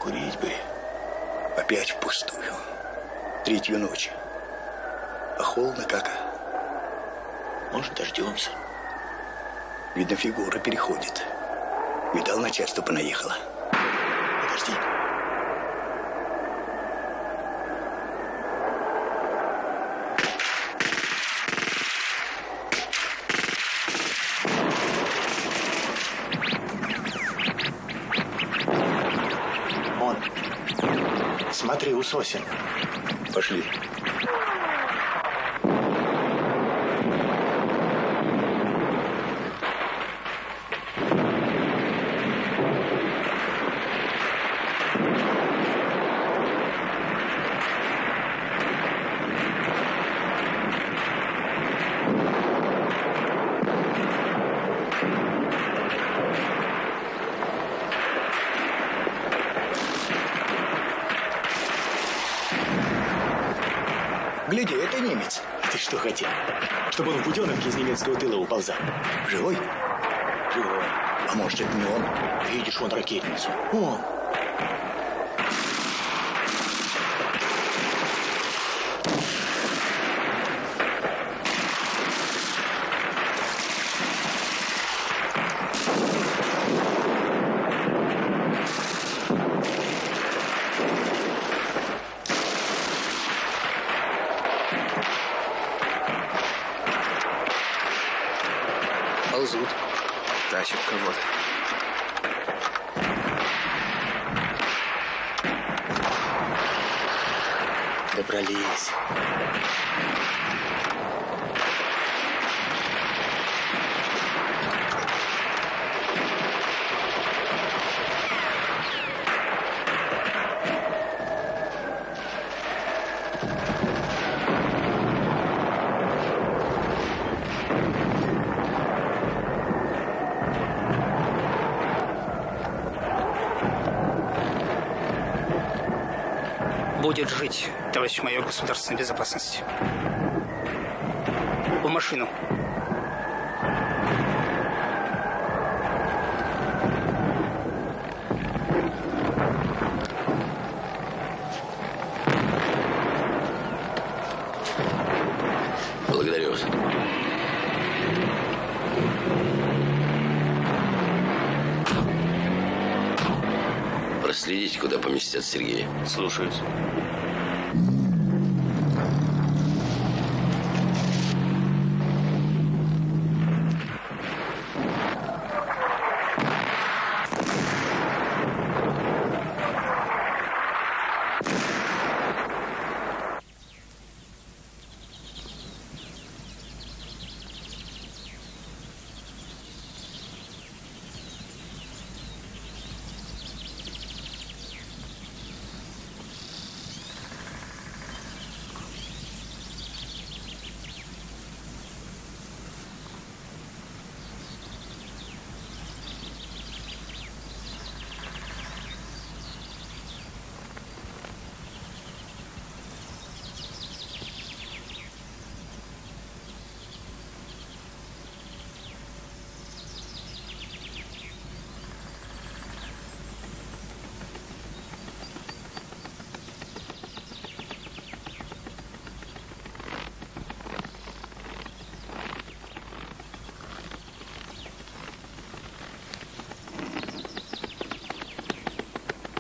Покурить бы. Опять впустую. Третью ночь. А холодно как? Может, дождемся? Видно, фигура переходит. Видал, начальство понаехало. Подожди. Он. Смотри, у сосен. Пошли. Гляди, это немец. Ты что хотел? Чтобы он в буденовке из немецкого тыла уползал. Живой? Живой. А может, это не он? Видишь, он ракетницу. Он. Ползут. Тащат кого-то. Добрались. Будет жить, товарищ майор государственной безопасности. В машину. Благодарю вас. Проследите, куда поместят Сергея. Слушаюсь.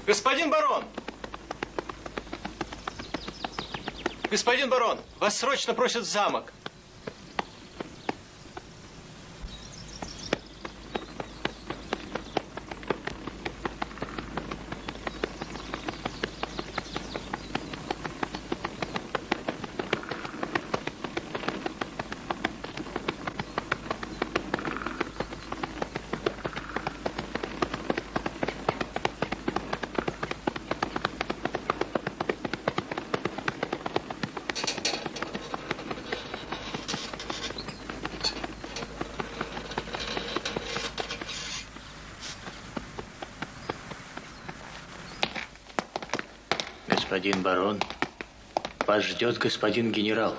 Господин барон! Господин барон, вас срочно просят в замок. Господин барон, вас ждет господин генерал.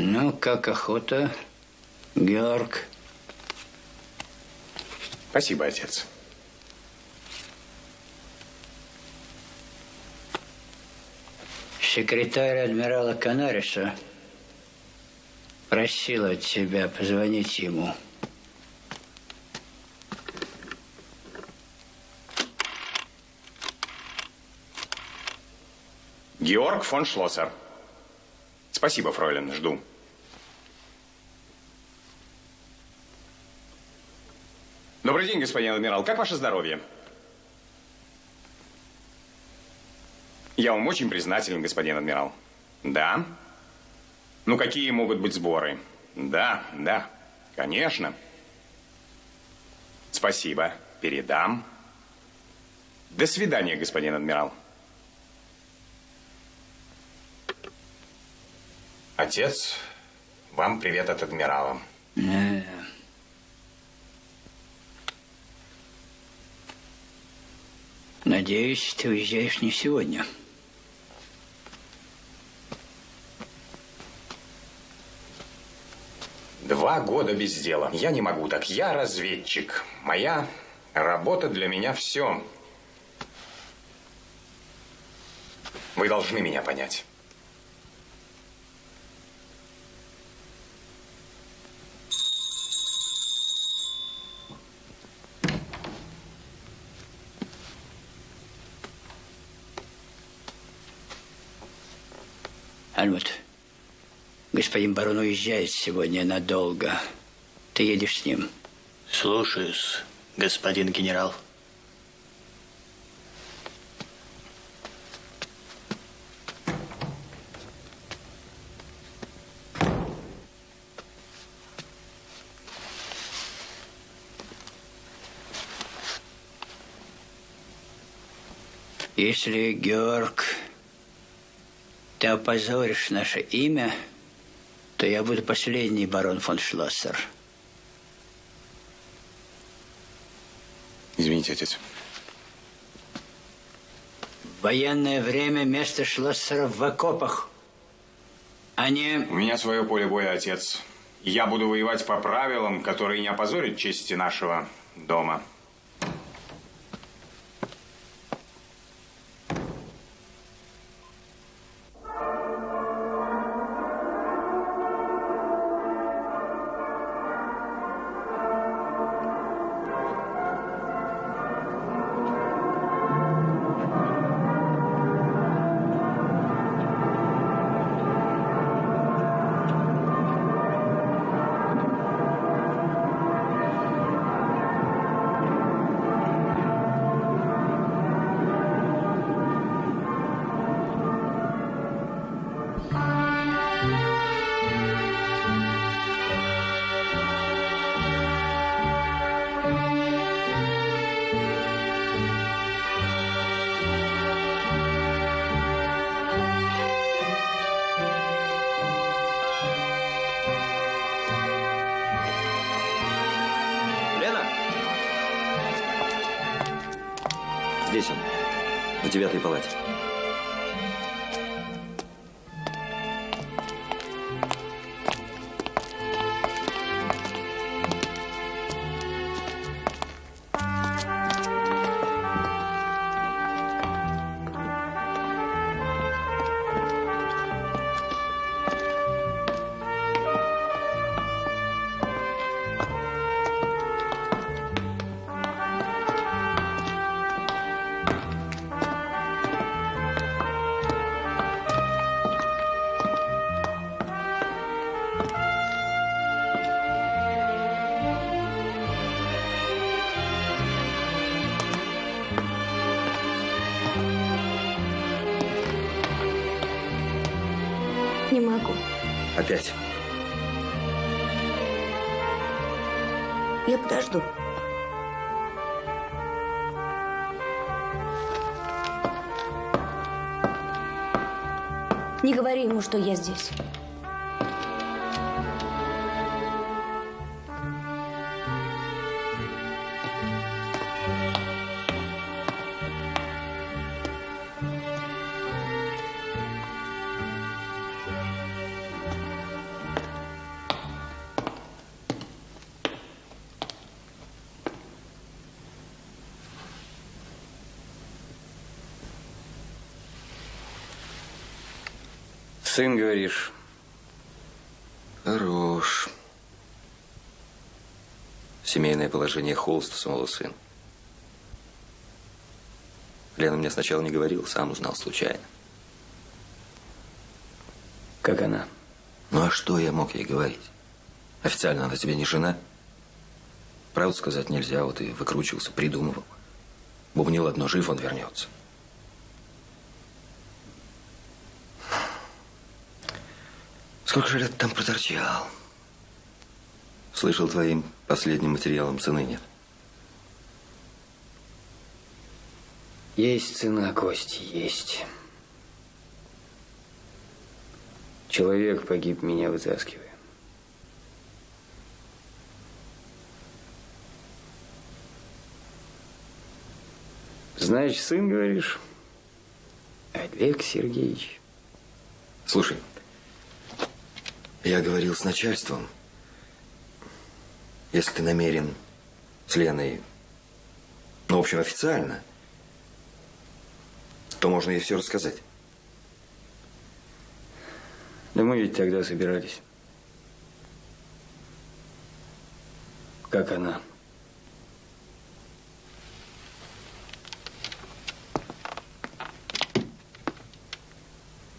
Ну, как охота, Георг? Спасибо, отец. Секретарь адмирала Канариса просила тебя позвонить ему. Георг фон Шлоссер. Спасибо, фройлен, жду. Добрый день, господин адмирал. Как ваше здоровье? Я вам очень признателен, господин адмирал. Да? Ну, какие могут быть сборы? Да, да, конечно. Спасибо. Передам. До свидания, господин адмирал. Отец, вам привет от адмирала. Надеюсь, ты уезжаешь не сегодня. Два года без дела. Я не могу так. Я разведчик. Моя работа для меня все. Вы должны меня понять. Альмут, господин барон уезжает сегодня надолго. Ты едешь с ним? Слушаюсь, господин генерал. Если, Георг, ты опозоришь наше имя, то я буду последний барон фон Шлоссер. Извините, отец. В военное время место Шлоссеров в окопах, а не... У меня свое поле боя, отец. Я буду воевать по правилам, которые не опозорят чести нашего дома. Здесь он, в 9-й палате. Не могу. Опять. Я подожду. Не говори ему, что я здесь. Сын, говоришь? Хорош. Семейное положение холст, самого сына. Лена мне сначала не говорила, сам узнал случайно. Как она? Ну а что я мог ей говорить? Официально она тебе не жена. Правду сказать нельзя, вот и выкручивался, придумывал. Бубнил одно, жив он вернется. Сколько же лет там проторчал? Слышал, твоим последним материалом цены нет. Есть цена, Кости, есть. Человек погиб, меня вытаскивая. Значит, сын, говоришь? Олег Сергеевич. Слушай, я говорил с начальством. Если ты намерен с Леной, ну, в общем, официально, то можно ей все рассказать. Да мы ведь тогда собирались. Как она?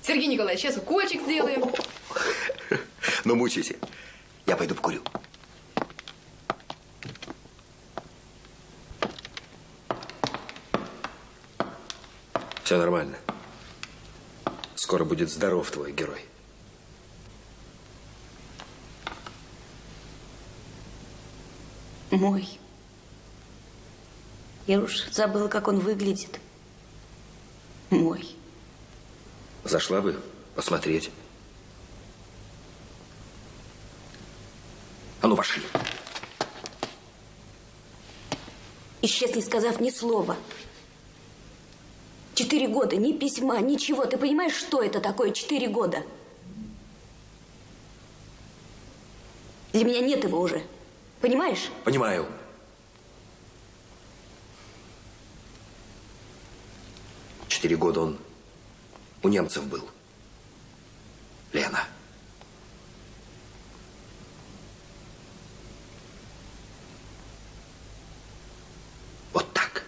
Сергей Николаевич, сейчас укольчик сделаем. Ну, мучайте. Я пойду покурю. Все нормально. Скоро будет здоров твой герой. Мой. Я уж забыла, как он выглядит. Мой. Зашла бы посмотреть. А ну, пошли. Исчез, не сказав ни слова. 4 года, ни письма, ничего. Ты понимаешь, что это такое 4 года? Для меня нет его уже. Понимаешь? Понимаю. Четыре года он у немцев был. Лена. Вот так.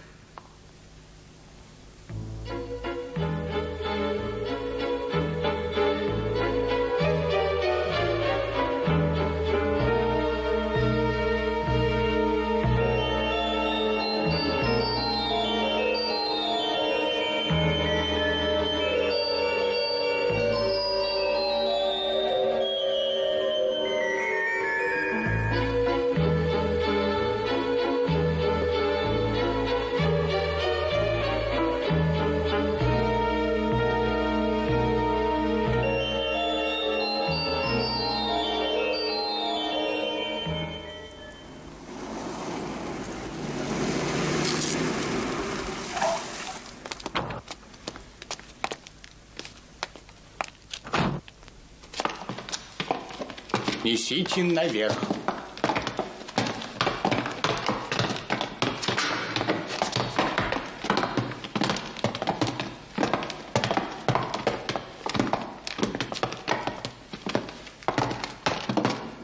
Несите наверх.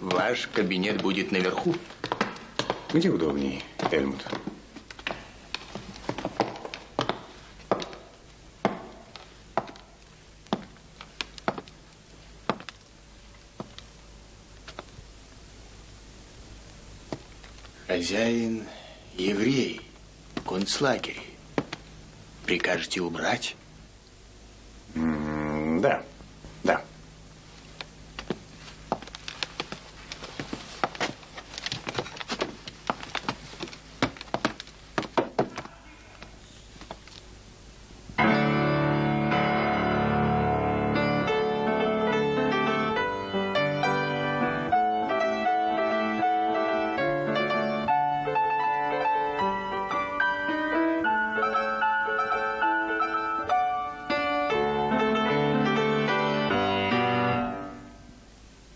Ваш кабинет будет наверху. Где удобнее, Эльмут? Хозяин еврей в концлагере. Прикажете убрать? Да, да.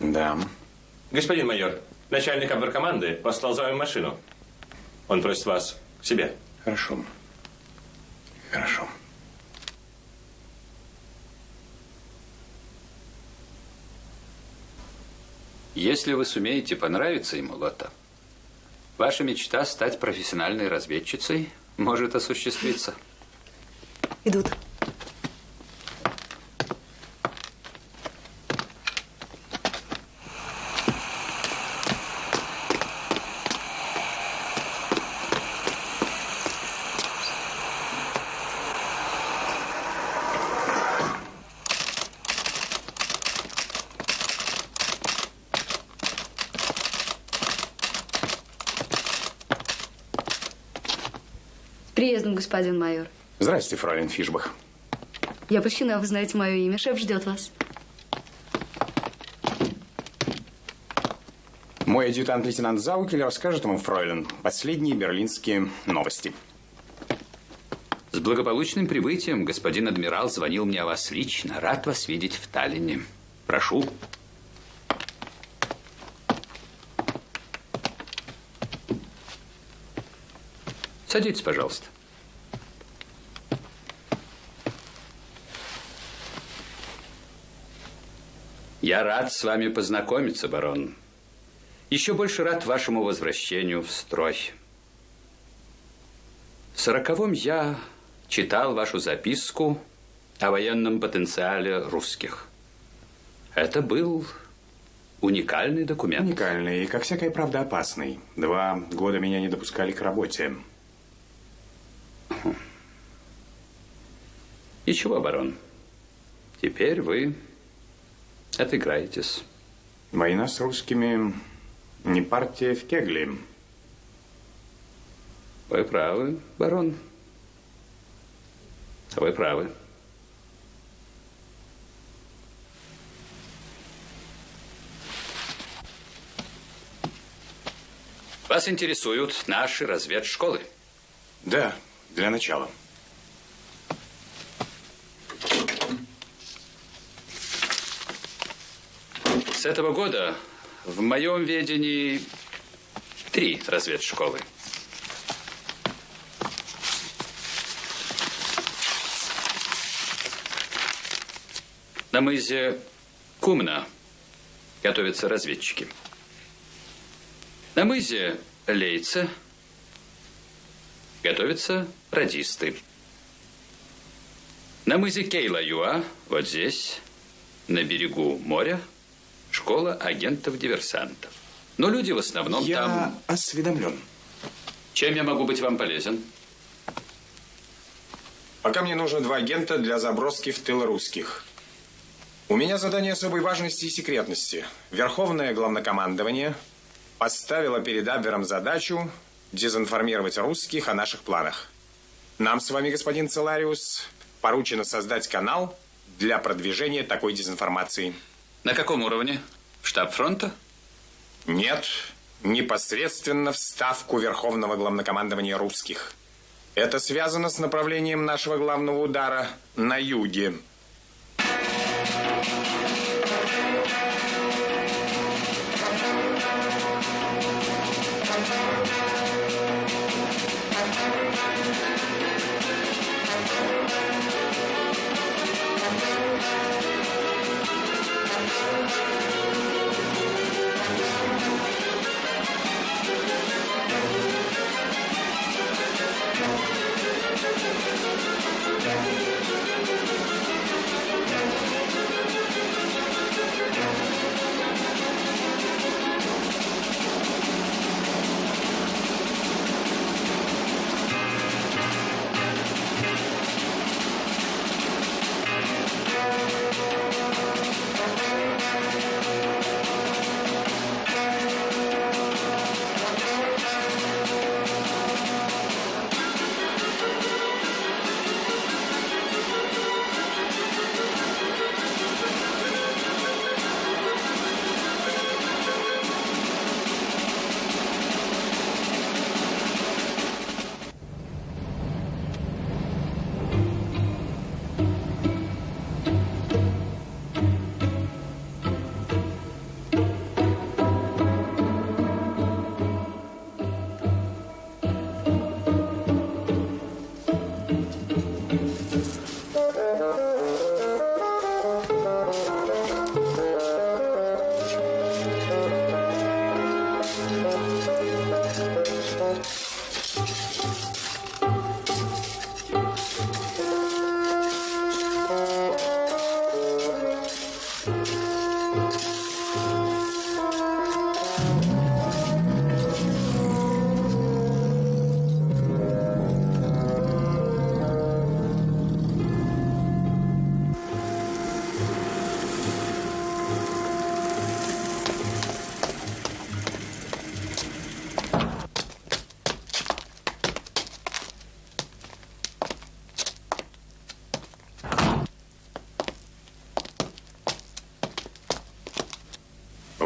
Да. Господин майор, начальник оберкоманды послал за вами машину. Он просит вас к себе. Хорошо. Хорошо. Если вы сумеете понравиться ему, Лотта, ваша мечта стать профессиональной разведчицей может осуществиться. Идут. С приездом, господин майор. Здрасте, фройлен Фишбах. Я польщена, вы знаете мое имя. Шеф ждет вас. Мой адъютант лейтенант Заукель расскажет вам, фройлен, последние берлинские новости. С благополучным прибытием господин адмирал звонил мне о вас лично. Рад вас видеть в Таллине. Прошу. Садитесь, пожалуйста. Я рад с вами познакомиться, барон. Еще больше рад вашему возвращению в строй. В 40-м я читал вашу записку о военном потенциале русских. Это был уникальный документ. Уникальный и, как всякая правда, опасный. 2 года меня не допускали к работе. Ничего, барон. Теперь вы отыграетесь. Война с русскими не партия в кегли. Вы правы, барон. Вы правы. Вас интересуют наши разведшколы? Да, для начала. С этого года в моем ведении 3 разведшколы. На мызе Кумна готовятся разведчики. На мызе Лейце готовятся радисты. На мызе Кейла-Юа, вот здесь, на берегу моря, школа агентов-диверсантов. Но люди в основном Я там... осведомлен. Чем я могу быть вам полезен? Пока мне нужно 2 агента для заброски в тыл русских. У меня задание особой важности и секретности. Верховное главнокомандование поставило перед Абвером задачу дезинформировать русских о наших планах. Нам с вами, господин Целариус, поручено создать канал для продвижения такой дезинформации. На каком уровне? В штаб фронта? Нет, непосредственно в ставку Верховного главнокомандования русских. Это связано с направлением нашего главного удара на юге.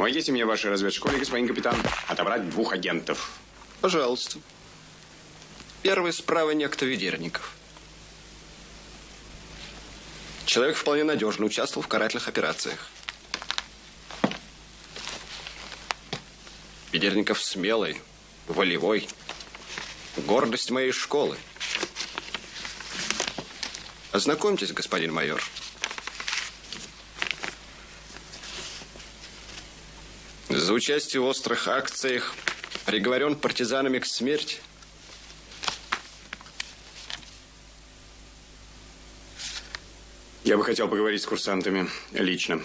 Помогите мне в вашей разведшколе, господин капитан, отобрать 2 агентов. Пожалуйста. Первый справа некто Ведерников. Человек вполне надежно участвовал в карательных операциях. Ведерников смелый, волевой, гордость моей школы. Ознакомьтесь, господин майор. За участие в острых акциях приговорен партизанами к смерти. Я бы хотел поговорить с курсантами лично.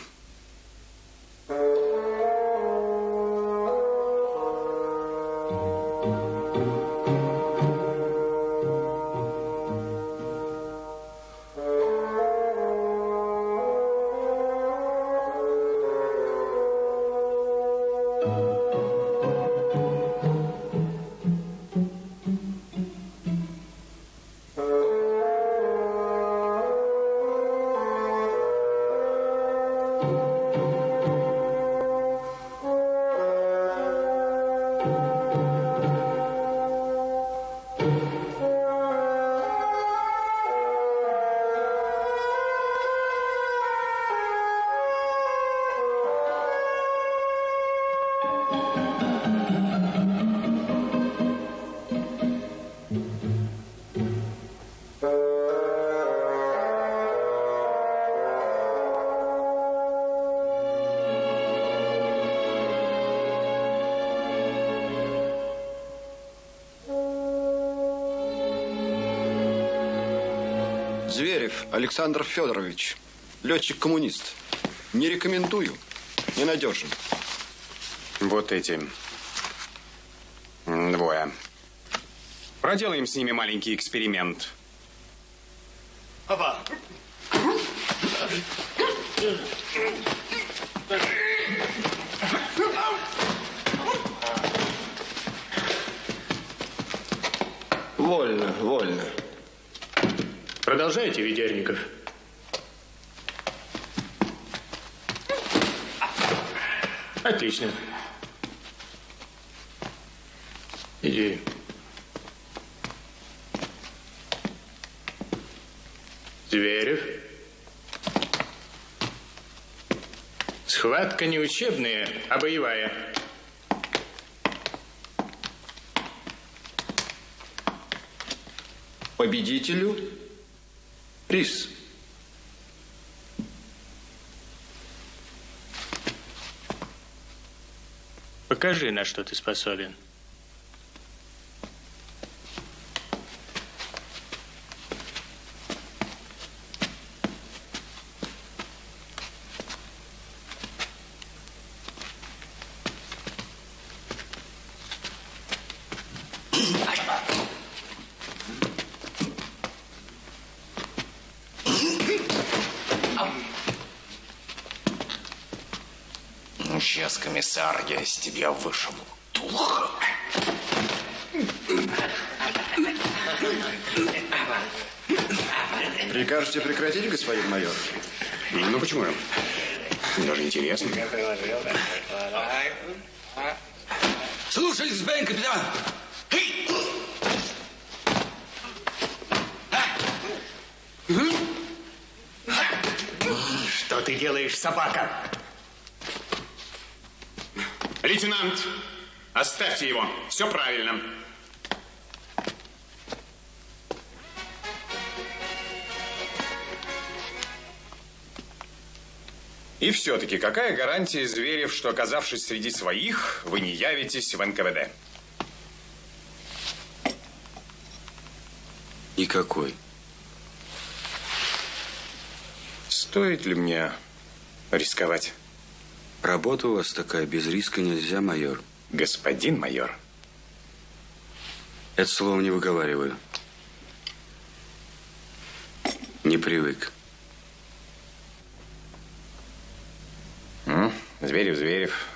Зверев Александр Федорович, летчик-коммунист. Не рекомендую, ненадежен. Вот эти 2. Проделаем с ними маленький эксперимент. Опа. Вольно, вольно. Продолжайте, Ведерников. Отлично. Иди. Зверев. Схватка не учебная, а боевая. Победителю приз. Покажи, на что ты способен. Сейчас, комиссар, я из тебя вышибу дух. Прикажете прекратить, господин майор? Ну почему же? Даже интересно. Слушай, господин капитан. Что ты делаешь, собака? Лейтенант, оставьте его. Все правильно. И все-таки, какая гарантия, Зверев, что, оказавшись среди своих, вы не явитесь в НКВД? Никакой. Стоит ли мне рисковать? Работа у вас такая, без риска нельзя, майор. Господин майор. Это слово не выговариваю. Не привык. Зверев,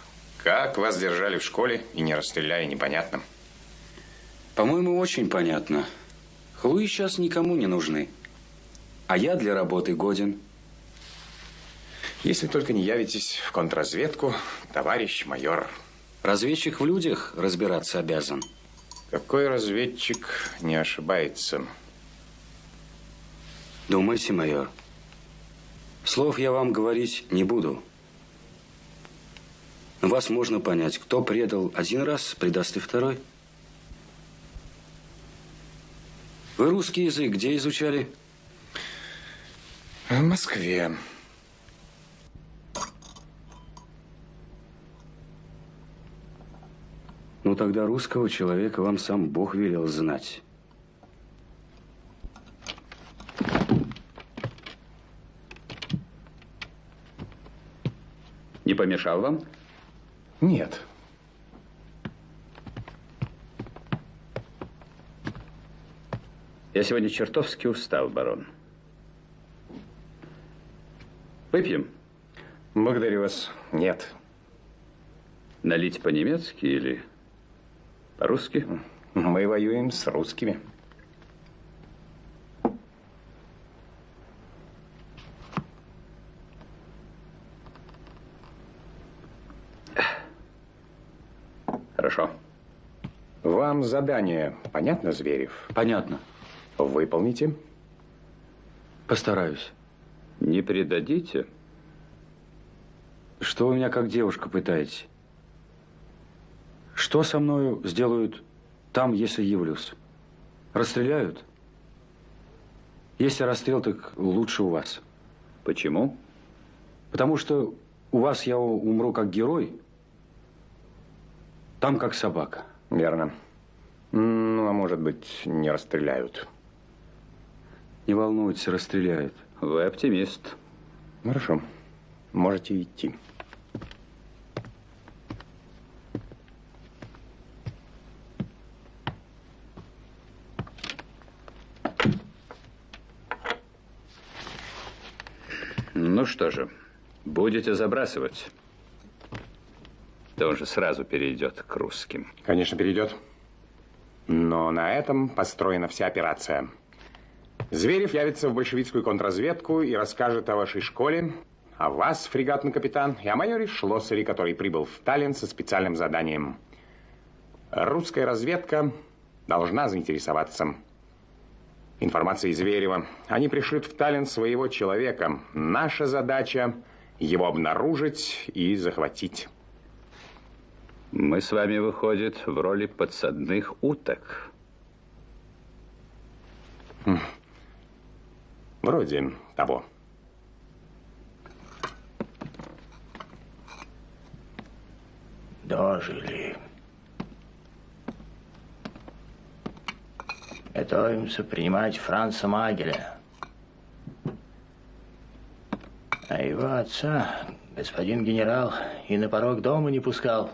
как вас держали в школе и не расстреляли, непонятно. По-моему, очень понятно. Хлуи сейчас никому не нужны. А я для работы годен. Если только не явитесь в контрразведку, товарищ майор. Разведчик в людях разбираться обязан. Какой разведчик не ошибается? Думайте, майор. Слов я вам говорить не буду. Но вас можно понять, кто предал один раз, предаст и второй. Вы русский язык где изучали? В Москве. Ну, тогда русского человека вам сам Бог велел знать. Не помешал вам? Нет. Я сегодня чертовски устал, барон. Выпьем? Благодарю вас. Нет. Налить по-немецки или по-русски? Мы воюем с русскими. Хорошо. Вам задание понятно, Зверев? Понятно. Выполните. Постараюсь. Не предадите? Что вы меня как девушка пытаетесь? Что со мною сделают там, если явлюсь? Расстреляют? Если расстрел, так лучше у вас. Почему? Потому что у вас я умру как герой, там как собака. Верно. Ну, а может быть, не расстреляют. Не волнуйтесь, расстреляют. Вы оптимист. Хорошо. Можете идти. Ну что же, будете забрасывать? Да он же сразу перейдет к русским. Конечно, перейдет. Но на этом построена вся операция. Зверев явится в большевистскую контрразведку и расскажет о вашей школе, о вас, фрегатный капитан, и о майоре Шлоссере, который прибыл в Таллин со специальным заданием. Русская разведка должна заинтересоваться информацией Зверева. Они пришлют в Таллин своего человека. Наша задача – его обнаружить и захватить. Мы с вами, выходит, в роли подсадных уток. Вроде того. Дожили. Готовимся принимать Франца Магеля. А его отца господин генерал и на порог дома не пускал.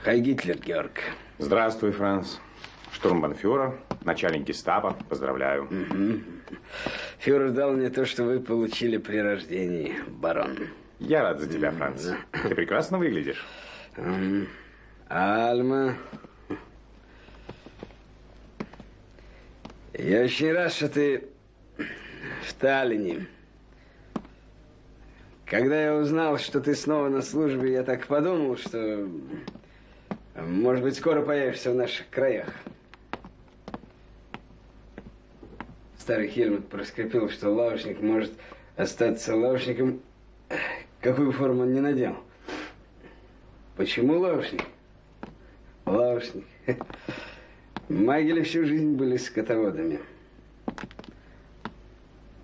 Хай Гитлер, Георг. Здравствуй, Франц. Штурмбанфюрер, начальник гестапо. Поздравляю. Фюрер дал мне то, что вы получили при рождении, барон. Я рад за тебя, Франц. Ты прекрасно выглядишь. Альма. Я очень рад, что ты в Таллине. Когда я узнал, что ты снова на службе, я так подумал, что, может быть, скоро появишься в наших краях. Старый Хельмут проскрипел, что лавочник может остаться лавочником, какую форму он ни надел. Почему лавочник? Лавочник. Магели всю жизнь были скотоводами.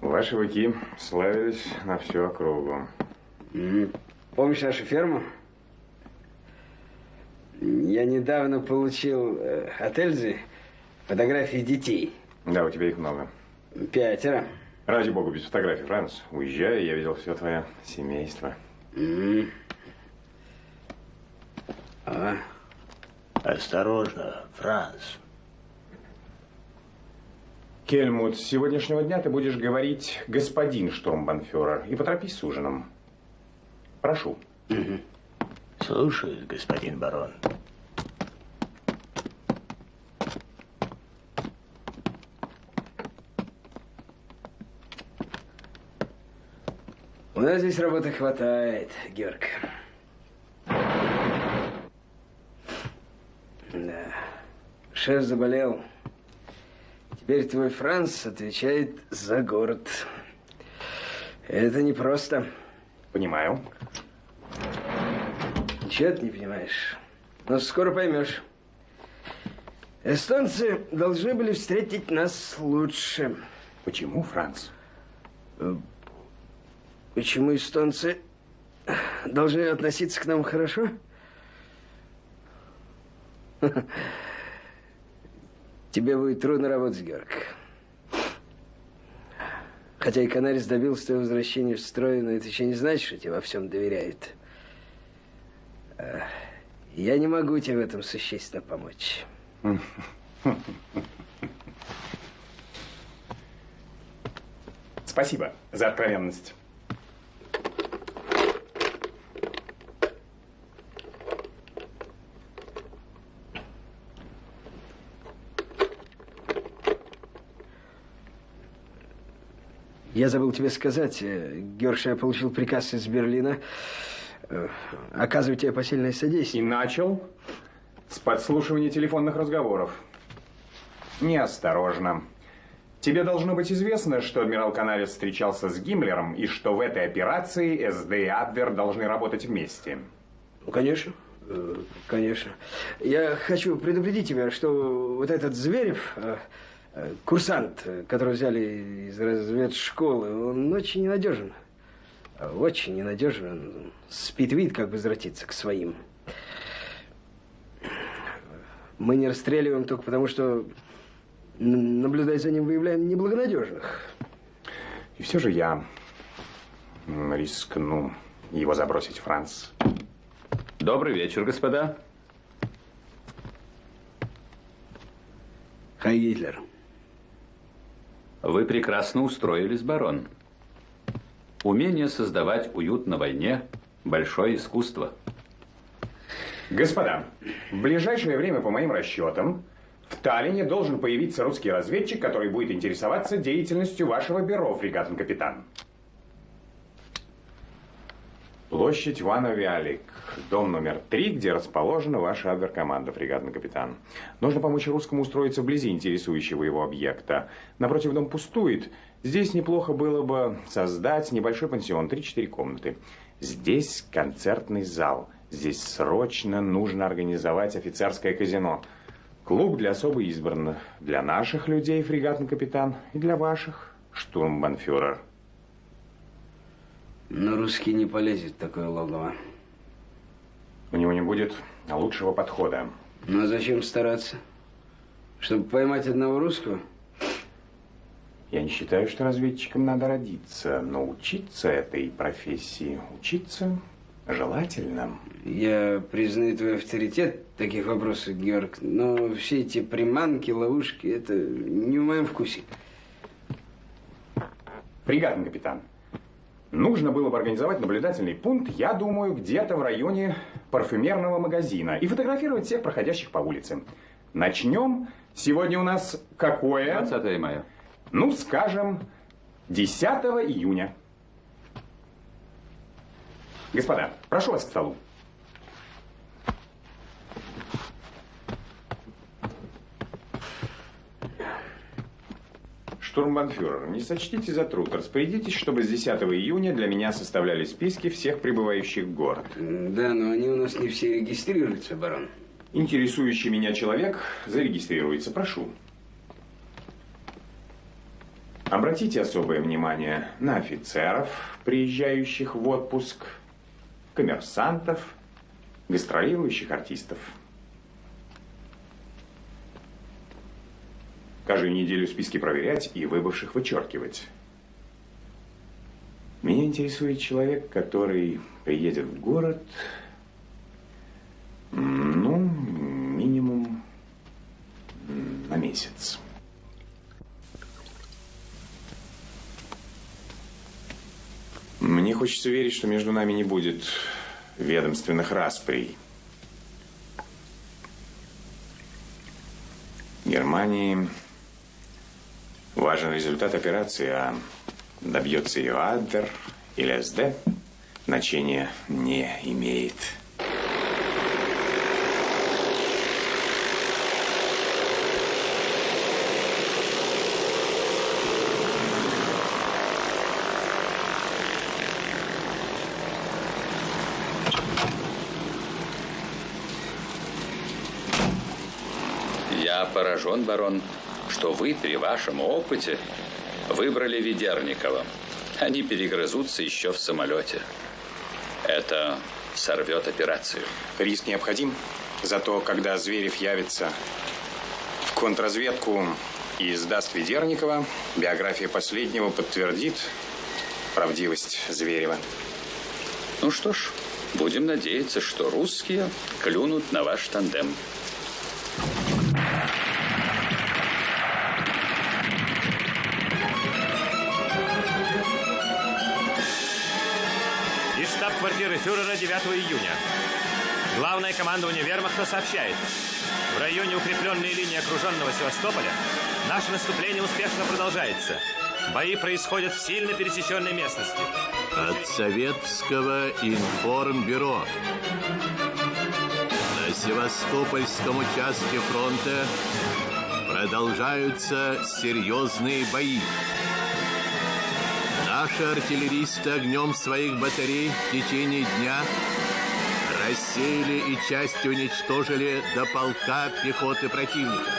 Ваши быки славились на всю округу. Помнишь нашу ферму? Я недавно получил от Эльзы фотографии детей. Да, у тебя их много. 5. Ради бога, без фотографий, Франц. Уезжай, я видел все твое семейство. Осторожно, Франц. Кельмут, с сегодняшнего дня ты будешь говорить «господин штурмбанфюрер» и поторопись с ужином. Прошу. Слушаю, господин барон. У нас здесь работы хватает, Георг. Да. Шеф заболел. Теперь твой Франц отвечает за город. Это непросто. Понимаю. Ничего ты не понимаешь. Но скоро поймешь. Эстонцы должны были встретить нас лучше. Почему, Франц? Почему эстонцы должны относиться к нам хорошо? Тебе будет трудно работать, Георг. Хотя и Канарис добился твоего возвращения в строй, но это еще не значит, что тебе во всем доверяет. Я не могу тебе в этом существенно помочь. Спасибо за откровенность. Я забыл тебе сказать, Георг, что я получил приказ из Берлина оказывать тебе посильное содействие. И начал с подслушивания телефонных разговоров. Неосторожно. Тебе должно быть известно, что адмирал Канарис встречался с Гиммлером, и что в этой операции СД и Абвер должны работать вместе. Ну, конечно. Конечно. Я хочу предупредить тебя, что вот этот Зверев, курсант, которого взяли из разведшколы, он очень ненадежен. Очень ненадежен. Он спит вид, как возвратиться к своим. Мы не расстреливаем только потому, что, наблюдая за ним, выявляем неблагонадежных. И все же я рискну его забросить, Франц. Добрый вечер, господа. Хай Гитлер. Вы прекрасно устроились, барон. Умение создавать уют на войне – большое искусство. Господа, в ближайшее время, по моим расчетам, в Таллине должен появиться русский разведчик, который будет интересоваться деятельностью вашего бюро, фрегатен-капитан. Площадь Вана-Виалик, дом номер 3, где расположена ваша абверкоманда, фрегатен-капитан. Нужно помочь русскому устроиться вблизи интересующего его объекта. Напротив, дом пустует. Здесь неплохо было бы создать небольшой пансион, 3-4 комнаты. Здесь концертный зал. Здесь срочно нужно организовать офицерское казино. Клуб для особо избранных. Для наших людей, фрегатен-капитан, и для ваших, штурмбанфюрер. Но русский не полезет в такое логово. У него не будет лучшего подхода. Ну а зачем стараться? Чтобы поймать одного русского? Я не считаю, что разведчикам надо родиться, но учиться этой профессии, учиться желательно. Я признаю твой авторитет в таких вопросах, Георг, но все эти приманки, ловушки, это не в моем вкусе. Фрегатен-капитан, нужно было бы организовать наблюдательный пункт, я думаю, где-то в районе парфюмерного магазина и фотографировать всех проходящих по улице. Начнем. Сегодня у нас какое? 20 мая. Ну, скажем, 10 июня. Господа, прошу вас к столу. Штурмбанфюрер, не сочтите за труд. Распорядитесь, чтобы с 10 июня для меня составляли списки всех прибывающих в город. Да, но они у нас не все регистрируются, барон. Интересующий меня человек зарегистрируется. Прошу. Обратите особое внимание на офицеров, приезжающих в отпуск, коммерсантов, гастролирующих артистов. Каждую неделю списки проверять и выбывших вычеркивать. Меня интересует человек, который приедет в город, ну, минимум на месяц. Мне хочется верить, что между нами не будет ведомственных расприй. Германии важен результат операции, а добьется ее Адер или СД, значения не имеет. Я поражен, барон, что вы при вашем опыте выбрали Ведерникова. Они перегрызутся еще в самолете. Это сорвет операцию. Риск необходим, зато когда Зверев явится в контрразведку и сдаст Ведерникова, биография последнего подтвердит правдивость Зверева. Ну что ж, будем надеяться, что русские клюнут на ваш тандем. Из штаб-квартиры фюрера 9 июня. Главное командование вермахта сообщает. В районе укрепленной линии окруженного Севастополя наше наступление успешно продолжается. Бои происходят в сильно пересеченной местности. От Советского информбюро. На Севастопольском участке фронта продолжаются серьезные бои. Наши артиллеристы огнем своих батарей в течение дня рассеяли и частью уничтожили до полка пехоты противника.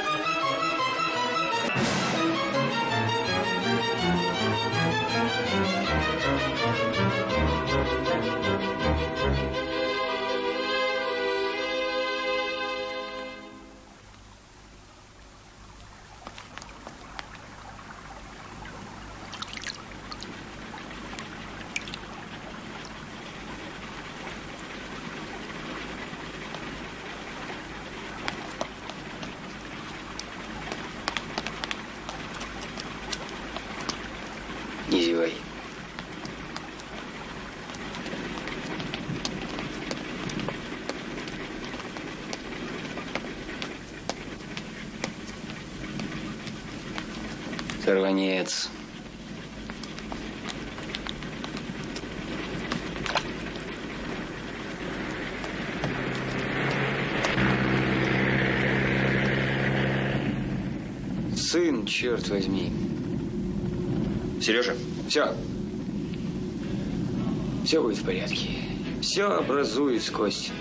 Не зевай. Сорванец. Сын, черт возьми. Сережа, Все. Все будет в порядке. Все образует сквозь.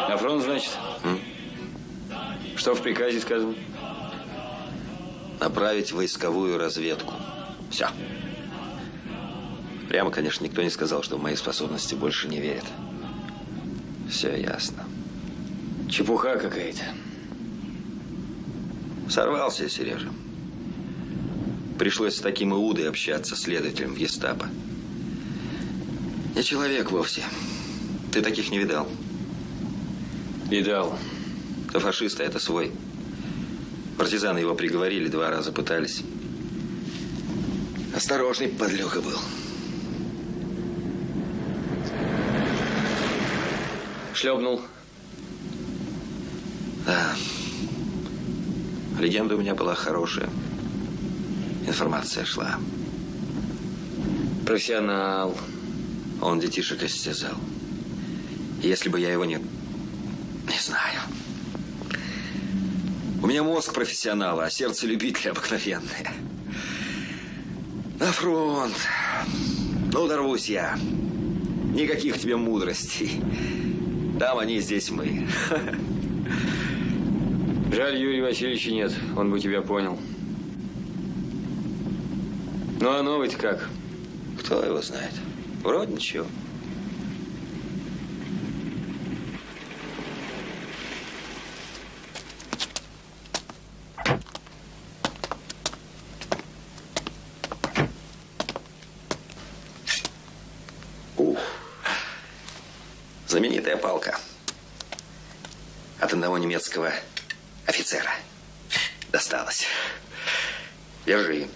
На фронт, значит? Что в приказе сказано? Направить войсковую разведку. Все. Прямо, конечно, никто не сказал, что в мои способности больше не верят. Все ясно. Чепуха какая-то. Сорвался, Сережа. Пришлось с таким Иудой общаться, следователем в гестапо. Не человек вовсе. Ты таких не видал? Видал. То фашист, а это свой. Партизаны его приговорили, 2 раза пытались. Осторожный подлюка был. Шлепнул. Да. Легенда у меня была хорошая. Информация шла. Профессионал. Он детишек истязал. Если бы я его не знаю. У меня мозг профессионала, а сердце любителя обыкновенное. На фронт. Ну, дорвусь я. Никаких тебе мудростей. Там они, здесь мы. Жаль, Юрия Васильевича нет. Он бы тебя понял. Ну, а новый-то как? Кто его знает? Вроде ничего. Знаменитая палка. От одного немецкого офицера досталась. Держи.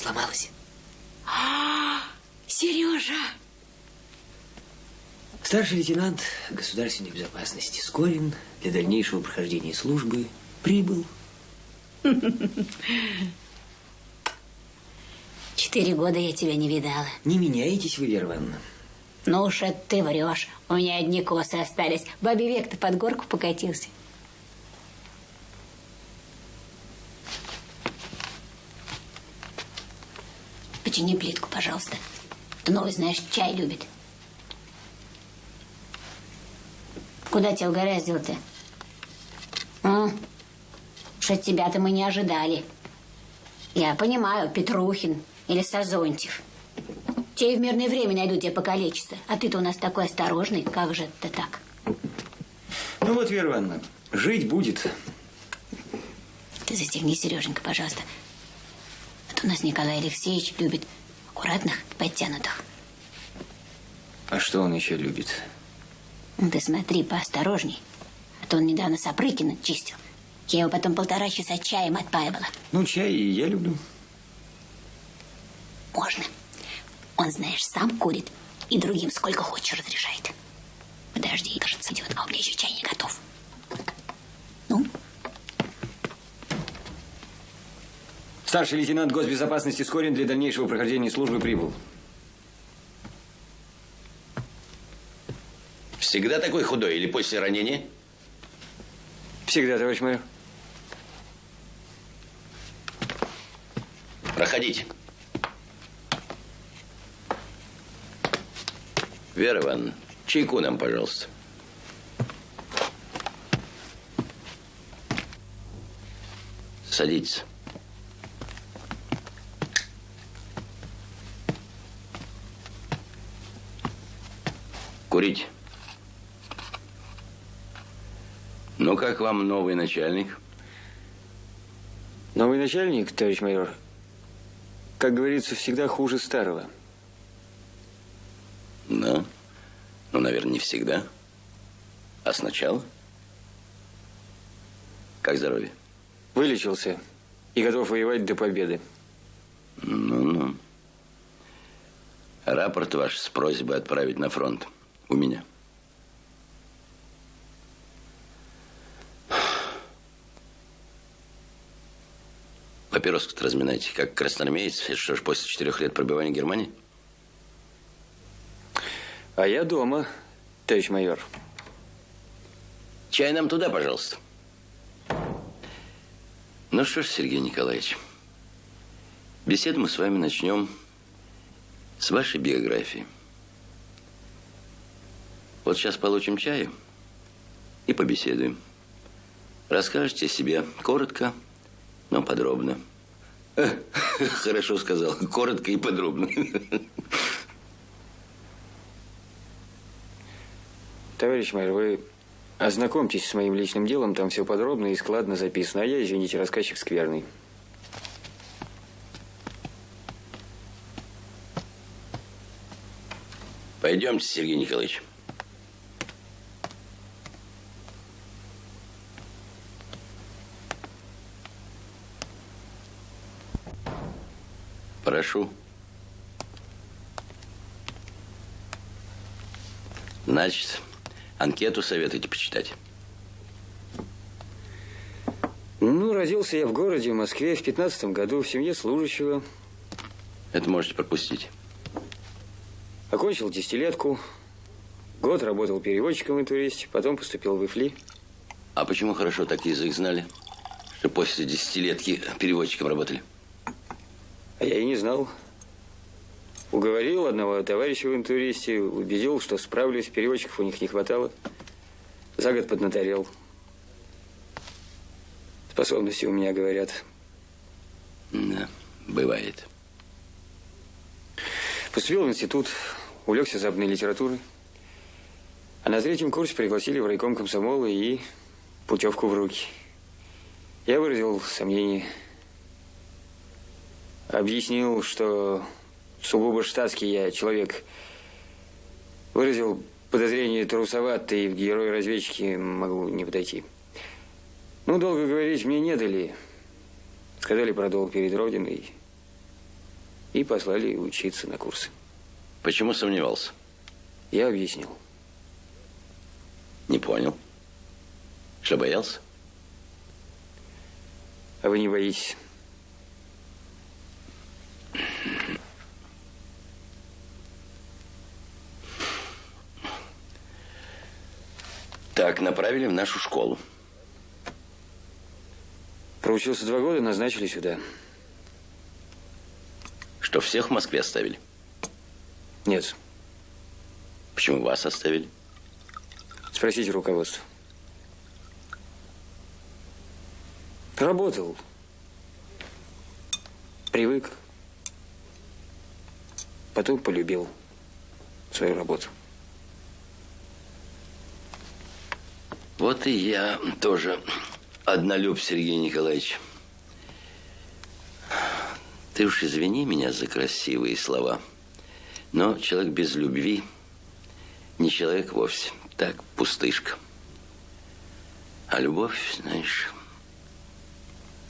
сломалась. Сережа! Старший лейтенант государственной безопасности Скорин для дальнейшего прохождения службы прибыл. 4 года я тебя не видала. Не меняетесь вы, Вера Ивановна. Ну уж это ты врешь. У меня одни косы остались. Бабий век-то под горку покатился. Почини плитку, пожалуйста. Ты новый, знаешь, чай любит. Куда тебя угораздило-то? Уж от тебя-то мы не ожидали. Я понимаю, Петрухин или Сазонтьев. Те и в мирное время найдут тебя покалечиться. А ты-то у нас такой осторожный. Как же это так? Ну вот, Вера Ивановна, жить будет. Ты застегни, Сереженька, пожалуйста. А то у нас Николай Алексеевич любит аккуратных, подтянутых. А что он еще любит? Ты смотри, поосторожней. А то он недавно Сапрыкина чистил. Я его потом 1,5 часа чаем отпаивала. Ну, чай и я люблю. Можно. Он, знаешь, сам курит и другим сколько хочешь разрешает. Подожди, кажется, идет, а у меня еще чай не готов. Ну? Старший лейтенант госбезопасности Скорин для дальнейшего прохождения службы прибыл. Всегда такой худой или после ранения? Всегда, товарищ майор. Проходите. Вера Ивановна, чайку нам, пожалуйста. Садитесь. Курите. Ну, как вам новый начальник? Новый начальник, товарищ майор, как говорится, всегда хуже старого. Да. Ну, наверное, не всегда. А сначала? Как здоровье? Вылечился и готов воевать до победы. Ну-ну. Рапорт ваш с просьбой отправить на фронт. У меня. Папироску-то разминайте, как красноармеец. Это что ж, после 4 лет пробивания Германии? А я дома, товарищ майор. Чай нам туда, пожалуйста. Ну что ж, Сергей Николаевич, беседу мы с вами начнем с вашей биографии. Вот сейчас получим чаю и побеседуем. Расскажете о себе коротко, но подробно. Хорошо сказал. Коротко и подробно. Товарищ майор, вы ознакомьтесь с моим личным делом, там все подробно и складно записано. А я, извините, рассказчик скверный. Пойдемте, Сергей Николаевич. Прошу. Значит, анкету советуете почитать? Ну, родился я в городе, в Москве, в 15 году, в семье служащего. Это можете пропустить. Окончил 10-летку. Год работал переводчиком в интуристе, потом поступил в ИФЛИ. А почему хорошо так язык знали, что после 10-летки переводчиком работали? А я и не знал. Уговорил одного товарища в интуристе, убедил, что справлюсь, переводчиков у них не хватало. За год поднаторел. Способности у меня, говорят. Да, бывает. Поступил в институт, увлекся западной литературой. А на 3-м курсе пригласили в райком комсомола и путевку в руки. Я выразил сомнение. Объяснил, что сугубо штатский я человек. Выразил подозрение трусоватый, в герои-разведчики могу не подойти. Ну, долго говорить мне не дали. Сказали про долг перед Родиной. и послали учиться на курсы. Почему сомневался? Я объяснил. Не понял. Что, боялся? А вы не боитесь? Так, направили в нашу школу. Проучился 2 года, назначили сюда. Что, всех в Москве оставили? Нет. Почему вас оставили? Спросите руководство. Работал. Привык. Потом полюбил свою работу. Вот и я тоже однолюб, Сергей Николаевич. Ты уж извини меня за красивые слова, но человек без любви не человек вовсе. Так, пустышка. А любовь, знаешь,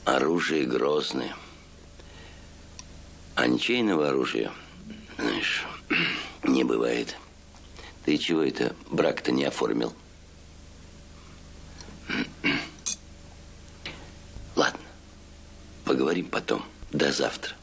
оружие грозное. А ничейного оружия, знаешь, не бывает. Ты чего это брак-то не оформил? Ладно, поговорим потом. До завтра.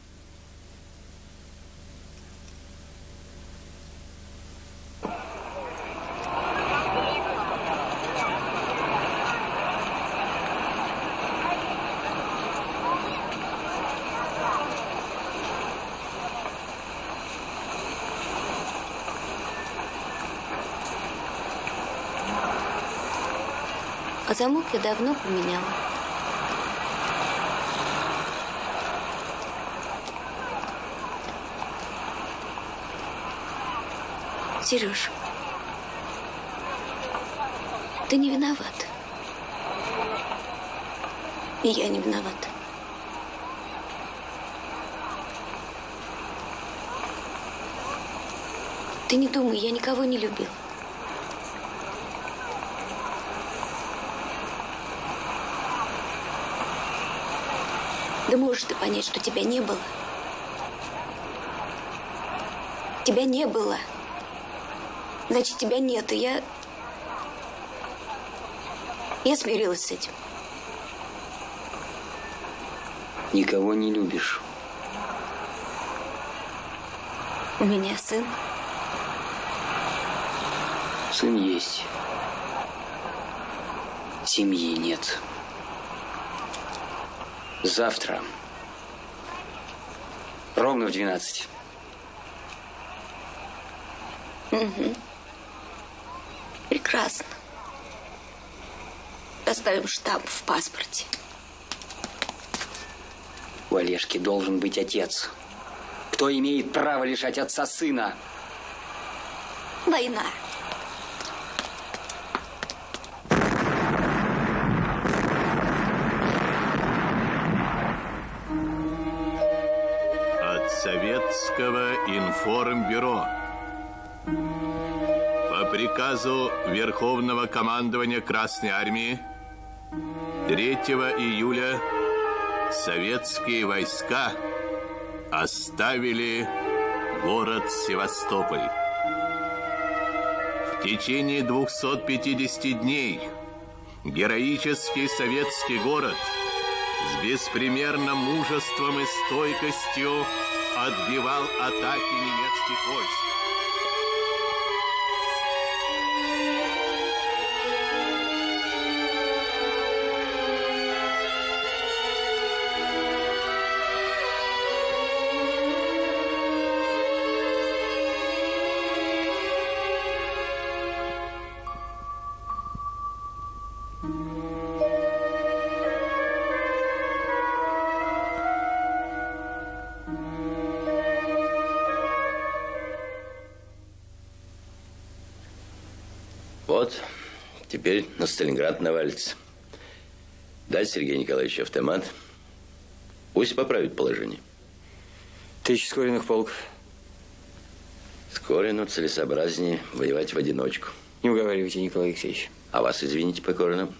А замок я давно поменяла. Сереж, ты не виноват. И я не виновата. Ты не думай, я никого не любила. Да можешь ты понять, что тебя не было? Тебя не было. Значит, тебя нет, и я смирилась с этим. Никого не любишь. У меня сын. Сын есть. Семьи нет. Завтра. Ровно в 12. Угу. Прекрасно. Доставим штамп в паспорте. У Олежки должен быть отец. Кто имеет право лишать отца сына? Война. От Советского информбюро. По приказу Верховного командования Красной Армии 3 июля советские войска оставили город Севастополь. В течение 250 дней героический советский город с беспримерным мужеством и стойкостью отбивал атаки немецких войск. Вот, теперь на Сталинград навалится. Дай Сергею Николаевичу автомат. Пусть поправит положение. 1000 Скориных полк. Скорину целесообразнее воевать в одиночку. Не уговаривайте, Николай Алексеевич. А вас, извините покорно,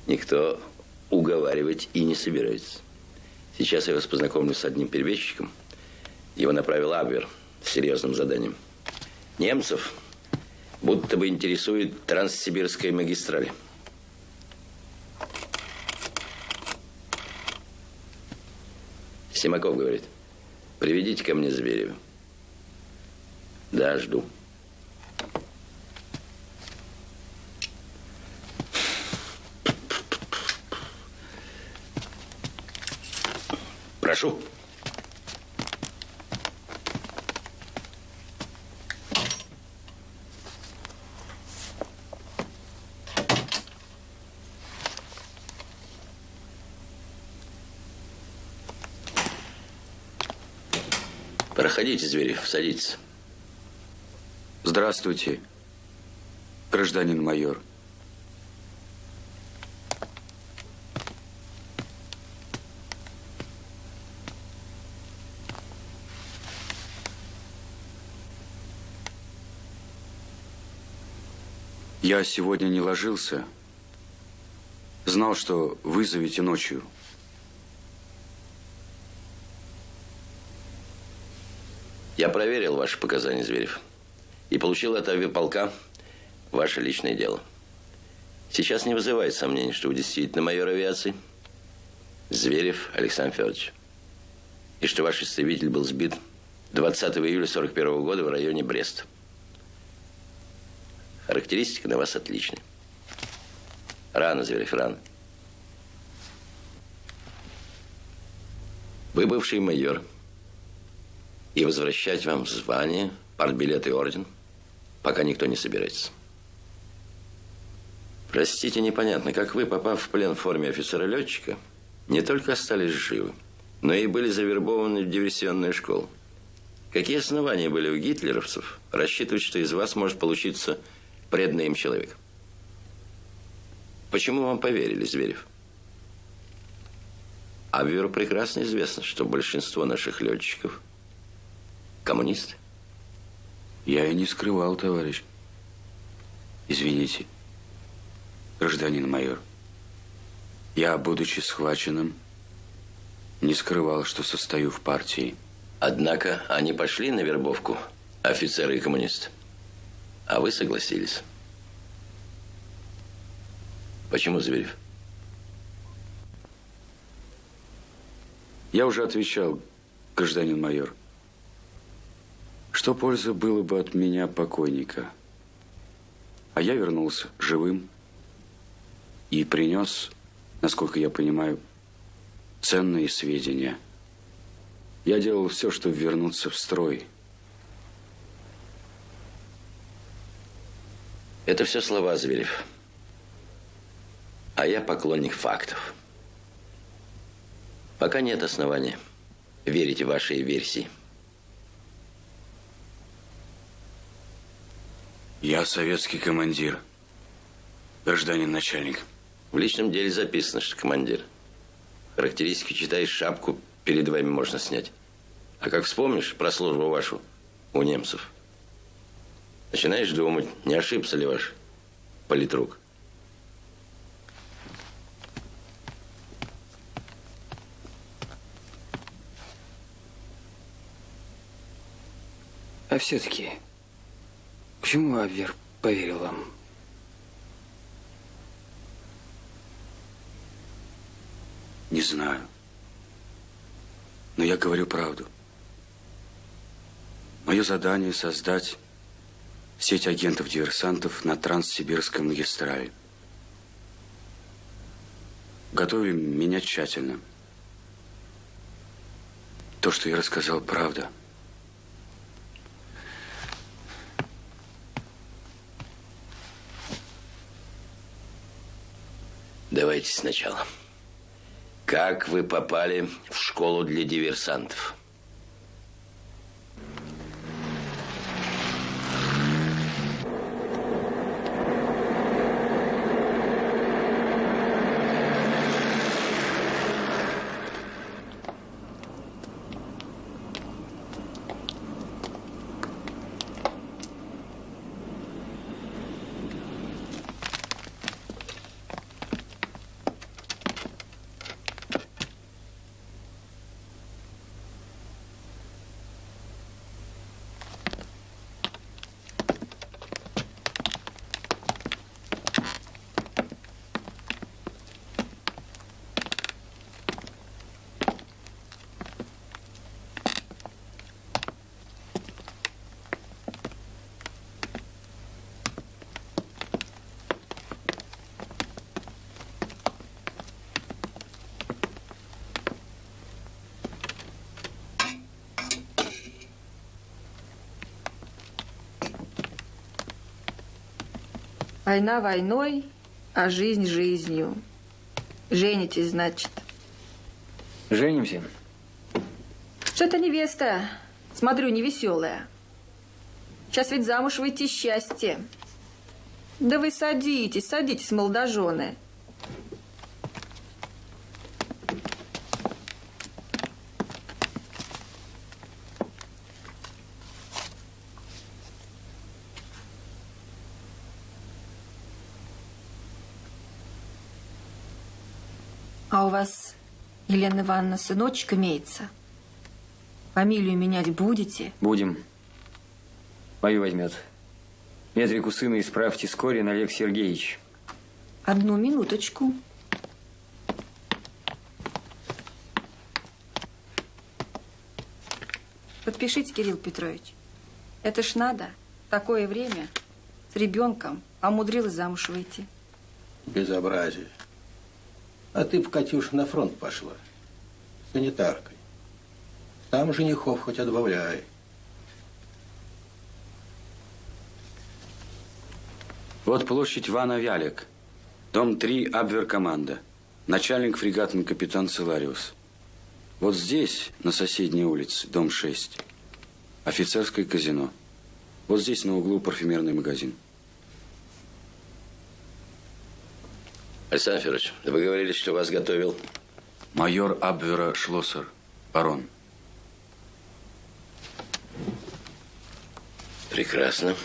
никто уговаривать и не собирается. Сейчас я вас познакомлю с одним перебежчиком. Его направил Абвер с серьезным заданием. Немцев будто бы интересует Транссибирская магистраль. Симаков говорит: приведите ко мне Зверева. Да, жду. Прошу. Проходите, Зверев, садитесь. Здравствуйте, гражданин майор. Я сегодня не ложился. Знал, что вызовете ночью. Я проверил ваши показания, Зверев, и получил от авиаполка ваше личное дело. Сейчас не вызывает сомнений, что вы действительно майор авиации Зверев Александр Федорович, и что ваш истребитель был сбит 20 июля 1941 года в районе Бреста. Характеристика на вас отличная. Рано, Зверев, рано. Вы бывший майор, и возвращать вам звание, партбилет и орден пока никто не собирается. Простите, непонятно, как вы, попав в плен в форме офицера-летчика, не только остались живы, но и были завербованы в диверсионную школу. Какие основания были у гитлеровцев рассчитывать, что из вас может получиться преданный им человек? Почему вам поверили, Зверев? Абверу прекрасно известно, что большинство наших летчиков коммунисты. Я и не скрывал, товарищ. Извините, гражданин майор. Я, будучи схваченным, не скрывал, что состою в партии. Однако они пошли на вербовку, офицеры и коммунисты, а вы согласились. Почему, Зверев? Я уже отвечал, гражданин майор. Что польза было бы от меня покойника? А я вернулся живым и принес, насколько я понимаю, ценные сведения. Я делал все, чтобы вернуться в строй. Это все слова, Зверев. А я поклонник фактов. Пока нет основания верить в вашей версии. Я советский командир, гражданин начальник. В личном деле записано, что командир. Характеристики читаешь, шапку перед вами можно снять. А как вспомнишь про службу вашу у немцев, начинаешь думать, не ошибся ли ваш политрук. А все-таки, почему Абвер поверил вам? Не знаю. Но я говорю правду. Мое задание – создать сеть агентов-диверсантов на Транссибирской магистрали. Готовили меня тщательно. То, что я рассказал, правда. Давайте сначала. Как вы попали в школу для диверсантов? Война войной, а жизнь жизнью. Женитесь, значит. Женимся. Что-то невеста, смотрю, невеселая. Сейчас ведь замуж выйти счастье. Да вы садитесь, садитесь, молодожены. А у вас, Елена Ивановна, сыночек имеется? Фамилию менять будете? Будем. Мою возьмет. Метрику сына исправьте Скорин Олег Сергеевич. Одну минуточку. Подпишите, Кирилл Петрович. Это ж надо. В такое время с ребенком умудрилась замуж выйти. Безобразие. А ты б, Катюша, на фронт пошла. Санитаркой. Там женихов хоть отбавляй. Вот площадь Вана Вялек. Дом 3, Абверкоманда. Начальник фрегатный капитан Целариус. Вот здесь, на соседней улице, дом 6. Офицерское казино. Вот здесь на углу парфюмерный магазин. Александр Федорович, вы говорили, что вас готовил? Майор Абвера Шлоссер, барон. Прекрасно.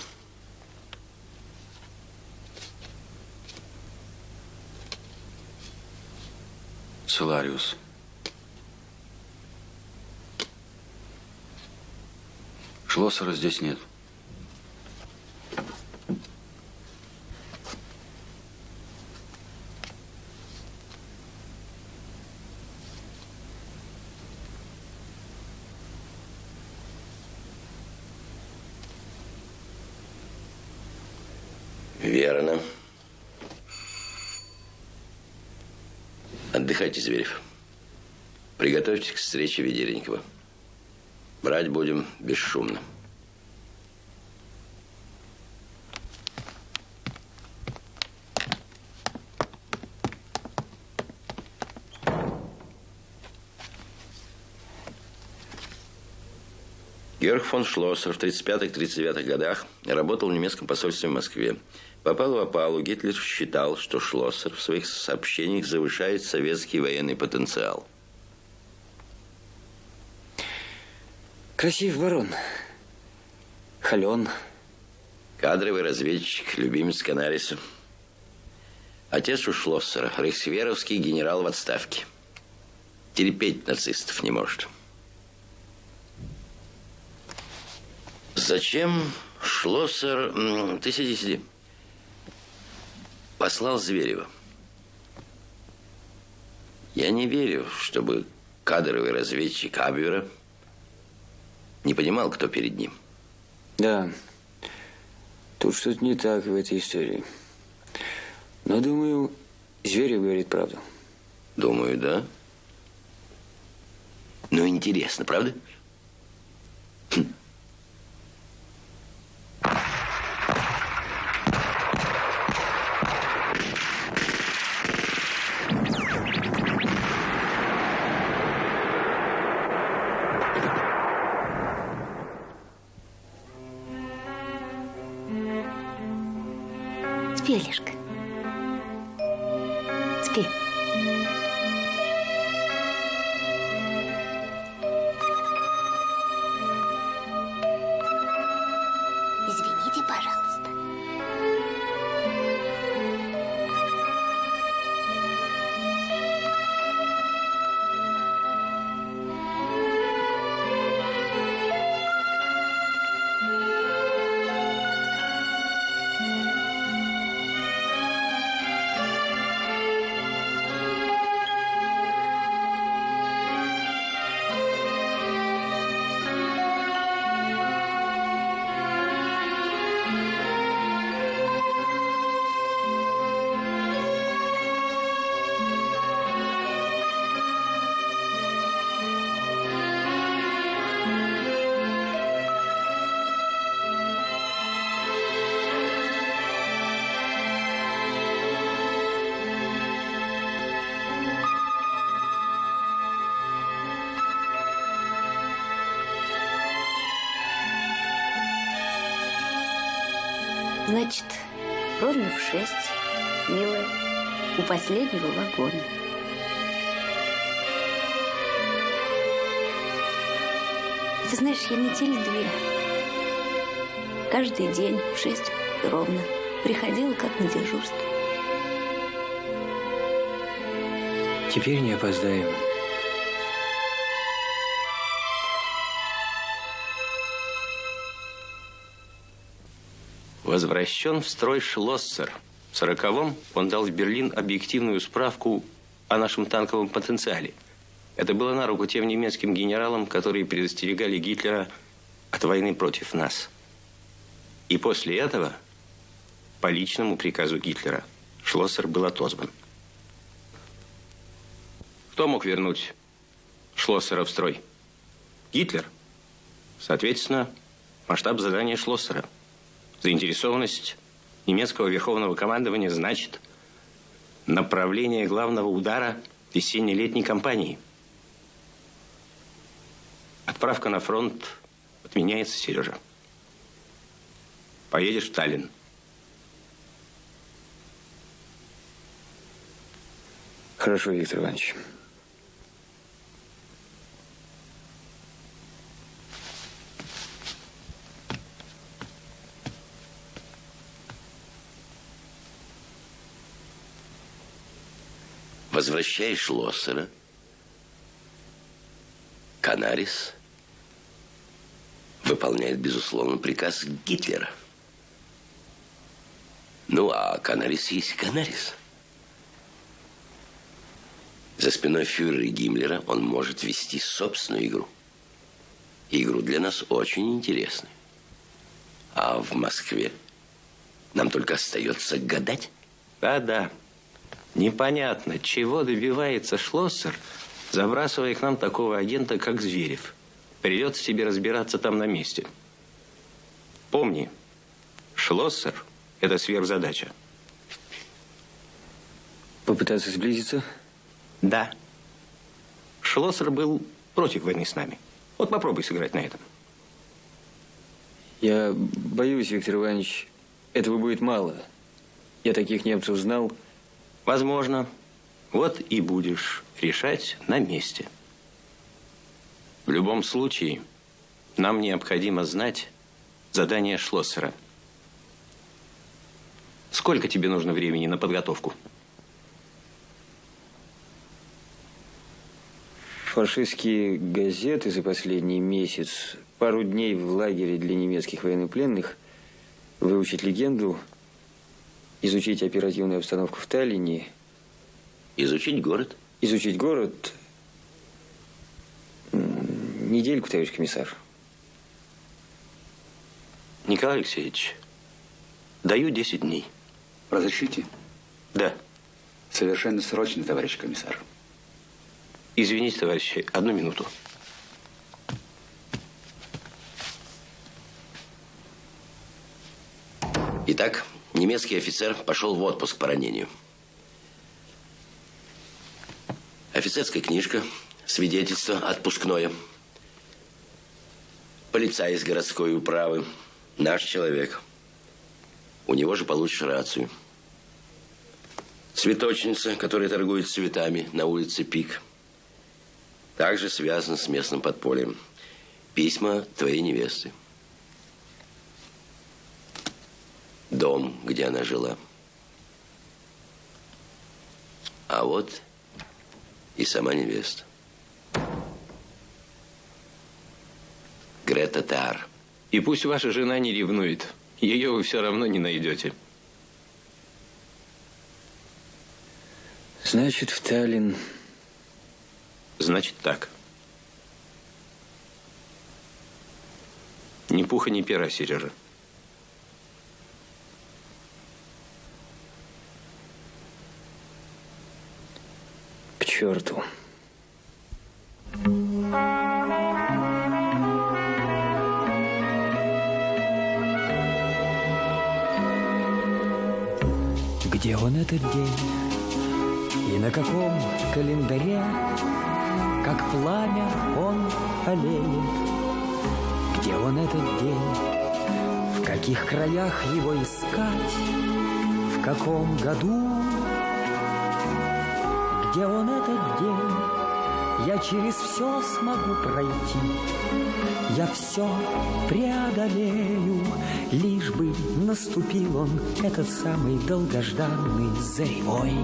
Целариус. Шлоссера здесь нет. Верно. Отдыхайте, Зверев. Приготовьтесь к встрече Ведеренькова. Брать будем бесшумно. Георг фон Шлоссер в 1935-1939 годах работал в немецком посольстве в Москве. Попал в опалу, Гитлер считал, что Шлоссер в своих сообщениях завышает советский военный потенциал. Красив барон. Холен. Кадровый разведчик, любимец Канариса. Отец у Шлоссера, рейхсверовский генерал в отставке. Терпеть нацистов не может. Зачем Шлоссер... Ты сиди. Послал Зверева. Я не верю, чтобы кадровый разведчик Абвера не понимал, кто перед ним. Да. Тут что-то не так в этой истории. Но, думаю, Зверев говорит правду. Думаю, да. Ну, интересно, правда? Спи, Лешка. Спи. Извините, пожалуйста. Значит, ровно в 6, милая, у последнего вагона. Ты знаешь, я недели 2. Каждый день в 6 ровно приходила как на дежурство. Теперь не опоздаем. Возвращен в строй Шлоссер. В 40-м он дал в Берлин объективную справку о нашем танковом потенциале. Это было на руку тем немецким генералам, которые предостерегали Гитлера от войны против нас. И после этого, по личному приказу Гитлера, Шлоссер был отозван. Кто мог вернуть Шлоссера в строй? Гитлер. Соответственно, масштаб задания Шлоссера. Заинтересованность немецкого верховного командования значит направление главного удара весенне-летней кампании. Отправка на фронт отменяется, Сережа. Поедешь в Таллин. Хорошо, Виктор Иванович. Возвращаешь Шлоссера, Канарис выполняет, безусловно, приказ Гитлера. Ну, а Канарис есть Канарис. За спиной фюрера и Гиммлера он может вести собственную игру. Игру для нас очень интересную. А в Москве нам только остается гадать. Да-да. Непонятно, чего добивается Шлоссер, забрасывая к нам такого агента, как Зверев. Придется тебе разбираться там на месте. Помни, Шлоссер – это сверхзадача. Попытаться сблизиться? Да. Шлоссер был против войны с нами. Вот попробуй сыграть на этом. Я боюсь, Виктор Иванович, этого будет мало. Я таких немцев знал. Возможно. Вот и будешь решать на месте. В любом случае, нам необходимо знать задание Шлоссера. Сколько тебе нужно времени на подготовку? Фашистские газеты за последний месяц, пару дней в лагере для немецких военнопленных, выучить легенду, изучить оперативную обстановку в Таллине. Изучить город? Изучить город. Недельку, товарищ комиссар. Николай Алексеевич, даю 10 дней. Разрешите? Да. Совершенно срочно, товарищ комиссар. Извините, товарищи, 1 минуту. Итак, немецкий офицер пошел в отпуск по ранению. Офицерская книжка, свидетельство отпускное. Полицай из городской управы, наш человек. У него же получишь рацию. Цветочница, которая торгует цветами на улице Пик. Также связана с местным подпольем. Письма твоей невесты. Дом, где она жила. А вот и сама невеста. Грета Таар. И пусть ваша жена не ревнует. Ее вы все равно не найдете. Значит, в Таллин. Значит, так. Ни пуха, ни пера, Сережа. К черту. Где он этот день? И на каком календаре, как пламя, он олеет? Где он этот день? В каких краях его искать, в каком году, где он этот день, я через все смогу пройти, я все преодолею, лишь бы наступил он, этот самый долгожданный заревой.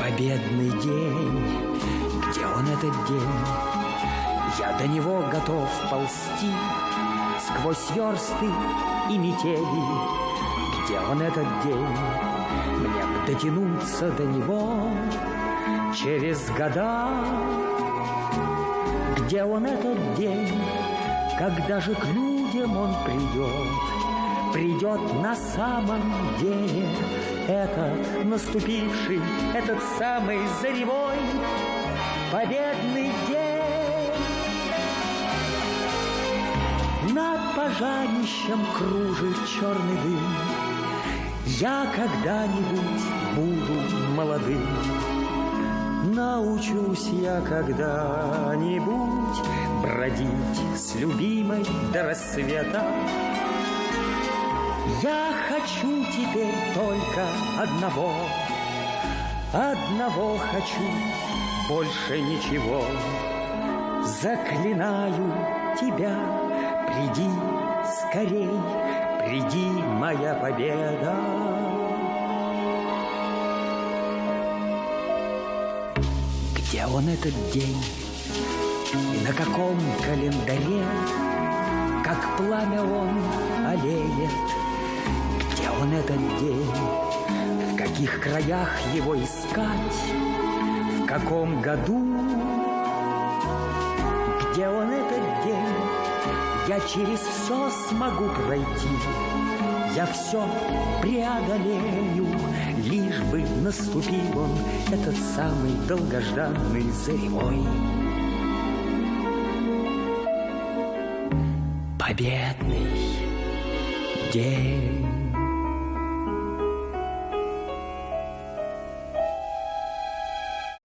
Победный день, где он этот день, я до него готов ползти сквозь версты и метели. Где он этот день, мне б дотянуться до него через года. Где он этот день, когда же к людям он придет на самом деле, этот наступивший, этот самый заревой победный день. Над пожарищем кружит черный дым, я когда-нибудь буду молодым. Научусь я когда-нибудь бродить с любимой до рассвета. Я хочу теперь только одного хочу, больше ничего. Заклинаю тебя, приди скорей, приди, моя победа. Где он этот день и на каком календаре, как пламя он олеет? Где он этот день, в каких краях его искать, в каком году? Где он этот день, я через все смогу пройти, я все преодолею, лишь бы наступил он, этот самый долгожданный заревой. Победный день.